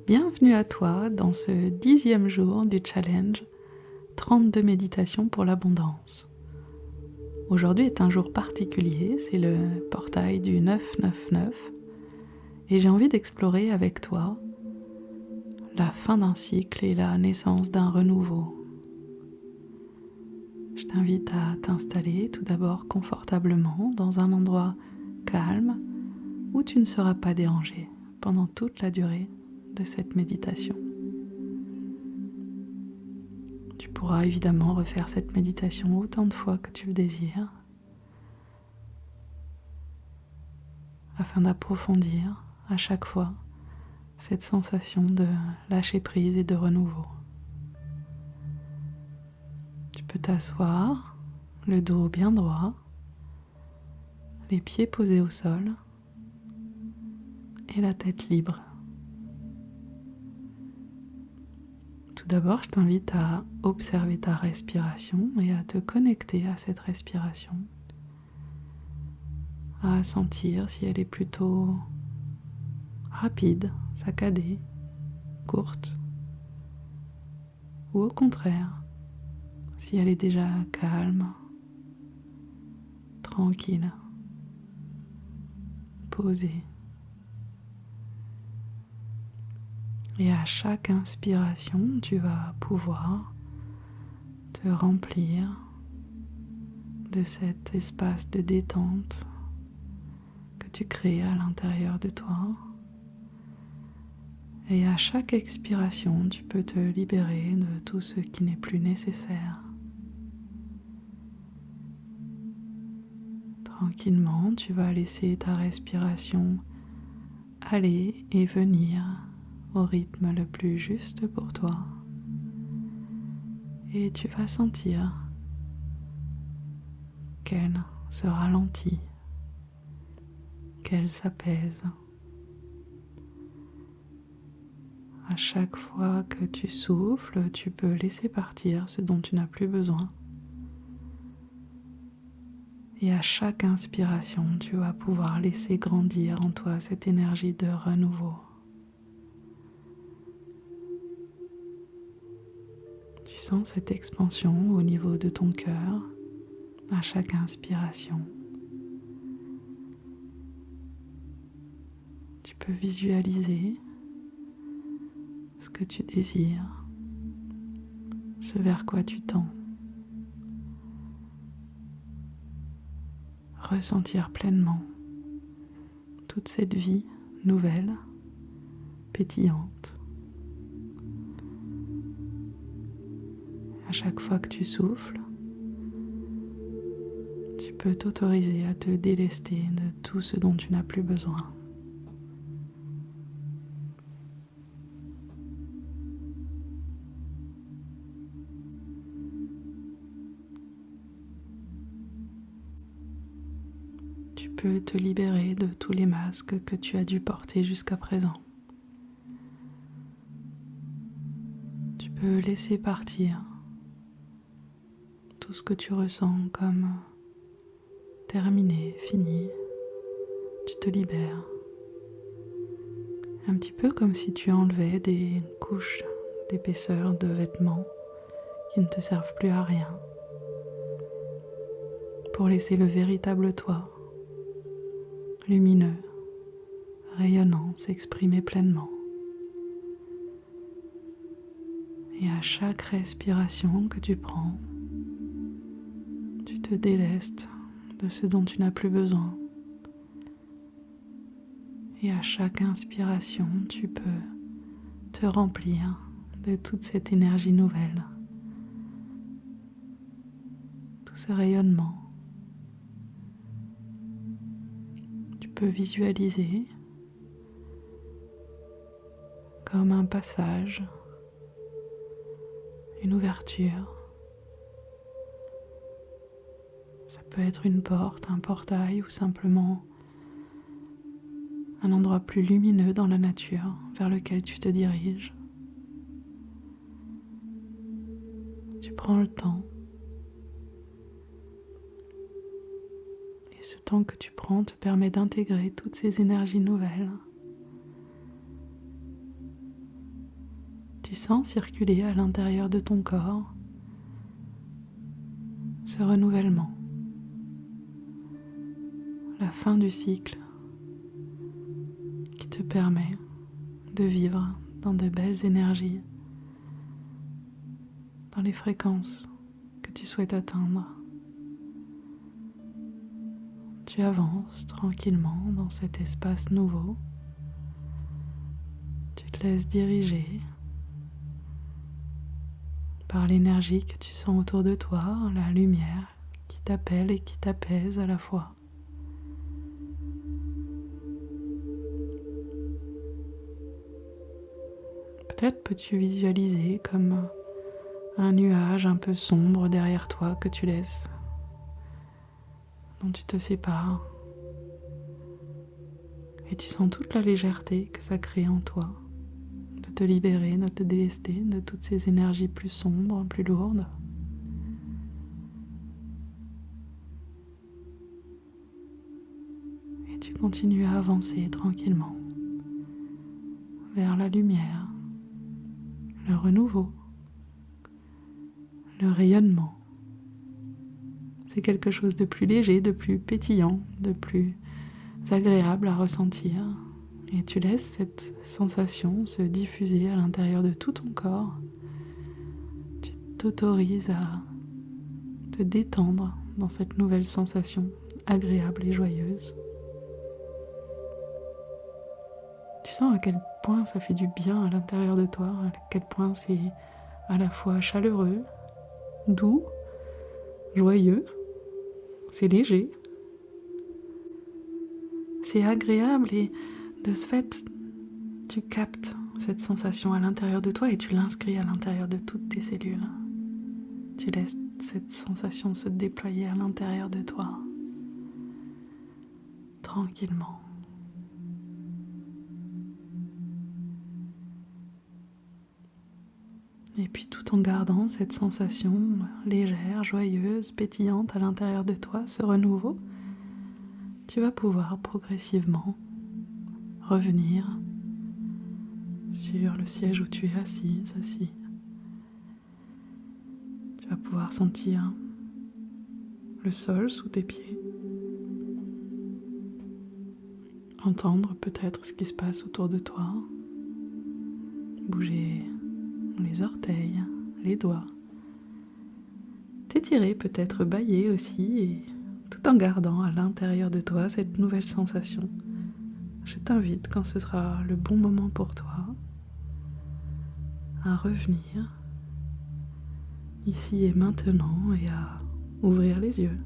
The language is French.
Bienvenue à toi dans ce 10e jour du challenge 32 méditations pour l'abondance. Aujourd'hui est un jour particulier, c'est le portail du 999 et j'ai envie d'explorer avec toi la fin d'un cycle et la naissance d'un renouveau. Je t'invite à t'installer tout d'abord confortablement dans un endroit calme où tu ne seras pas dérangé pendant toute la durée de cette méditation. Tu pourras évidemment refaire cette méditation autant de fois que tu le désires afin d'approfondir à chaque fois cette sensation de lâcher prise et de renouveau. Tu peux t'asseoir, le dos bien droit, les pieds posés au sol et la tête libre. Tout d'abord, je t'invite à observer ta respiration et à te connecter à cette respiration, à sentir si elle est plutôt rapide, saccadée, courte, ou au contraire, si elle est déjà calme, tranquille, posée. Et à chaque inspiration, tu vas pouvoir te remplir de cet espace de détente que tu crées à l'intérieur de toi. Et à chaque expiration, tu peux te libérer de tout ce qui n'est plus nécessaire. Tranquillement, tu vas laisser ta respiration aller et venir au rythme le plus juste pour toi. Et tu vas sentir qu'elle se ralentit, qu'elle s'apaise. À chaque fois que tu souffles, tu peux laisser partir ce dont tu n'as plus besoin. Et à chaque inspiration, tu vas pouvoir laisser grandir en toi cette énergie de renouveau. Tu sens cette expansion au niveau de ton cœur à chaque inspiration. Tu peux visualiser ce que tu désires, ce vers quoi tu tends. Ressentir pleinement toute cette vie nouvelle, pétillante. À chaque fois que tu souffles, tu peux t'autoriser à te délester de tout ce dont tu n'as plus besoin. Tu peux te libérer de tous les masques que tu as dû porter jusqu'à présent. Tu peux laisser partir tout ce que tu ressens comme terminé, fini. Tu te libères. Un petit peu comme si tu enlevais des couches d'épaisseur de vêtements qui ne te servent plus à rien, pour laisser le véritable toi, lumineux, rayonnant, s'exprimer pleinement. Et à chaque respiration que tu prends, tu te délestes de ce dont tu n'as plus besoin. Et à chaque inspiration, tu peux te remplir de toute cette énergie nouvelle, tout ce rayonnement. Tu peux visualiser comme un passage, une ouverture. Ça peut être une porte, un portail ou simplement un endroit plus lumineux dans la nature vers lequel tu te diriges. Tu prends le temps. Et ce temps que tu prends te permet d'intégrer toutes ces énergies nouvelles tu sens circuler à l'intérieur de ton corps ce renouvellement, la fin du cycle qui te permet de vivre dans de belles énergies, dans les fréquences que tu souhaites atteindre. Tu avances tranquillement dans cet espace nouveau. Tu te laisses diriger par l'énergie que tu sens autour de toi, la lumière qui t'appelle et qui t'apaise à la fois. Peut-être peux-tu visualiser comme un nuage un peu sombre derrière toi que tu laisses, dont tu te sépares. Et tu sens toute la légèreté que ça crée en toi, de te libérer, de te délester de toutes ces énergies plus sombres, plus lourdes. Et tu continues à avancer tranquillement vers la lumière, le renouveau, le rayonnement. C'est quelque chose de plus léger, de plus pétillant, de plus agréable à ressentir. Et tu laisses cette sensation se diffuser à l'intérieur de tout ton corps. Tu t'autorises à te détendre dans cette nouvelle sensation agréable et joyeuse. Tu sens à quel point ça fait du bien à l'intérieur de toi, à quel point c'est à la fois chaleureux, doux, joyeux, c'est léger, c'est agréable et de ce fait, tu captes cette sensation à l'intérieur de toi et tu l'inscris à l'intérieur de toutes tes cellules. Tu laisses cette sensation se déployer à l'intérieur de toi, tranquillement. Et puis tout en gardant cette sensation légère, joyeuse, pétillante à l'intérieur de toi, ce renouveau, tu vas pouvoir progressivement revenir sur le siège où tu es assis. Tu vas pouvoir sentir le sol sous tes pieds, entendre peut-être ce qui se passe autour de toi, bouger les orteils, les doigts, t'étirer, peut-être bâiller aussi, et tout en gardant à l'intérieur de toi cette nouvelle sensation. Je t'invite, quand ce sera le bon moment pour toi, à revenir ici et maintenant et à ouvrir les yeux.